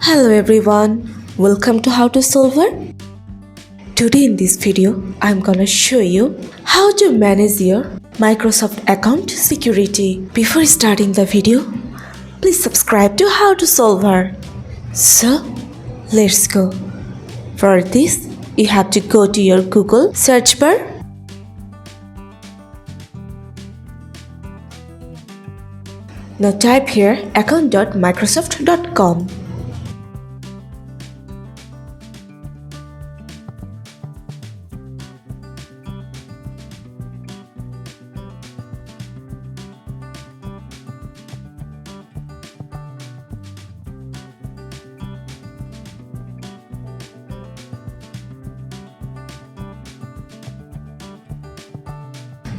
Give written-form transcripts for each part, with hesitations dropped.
Hello everyone, welcome to How to Solver. Today in this video, I'm gonna show you how to manage your Microsoft account security. Before starting the video, please subscribe to How to Solver. So, let's go. For this, you have to go to your Google search bar. Now type here account.microsoft.com.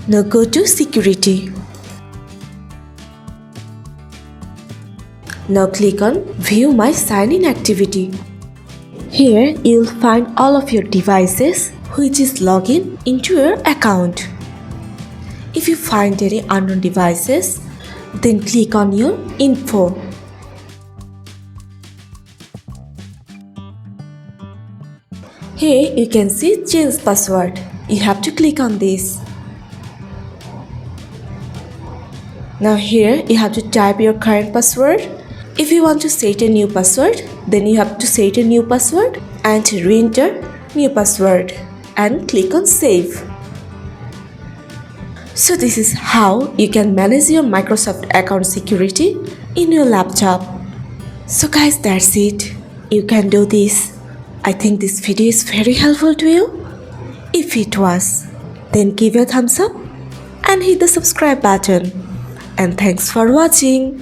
Now go to Security. Now click on View My Sign-in Activity. Here you'll find all of your devices which is login into your account. If you find any unknown devices, then click on your Info. Here you can see Change Password. You have to click on this. Now here you have to type your current password. If you want to set a new password, then you have to set a new password and re-enter new password and click on Save. So this is how you can manage your Microsoft account security in your laptop. So guys, that's it. You can do this. I think this video is very helpful to you. If it was, then give a thumbs up and hit the subscribe button. And thanks for watching.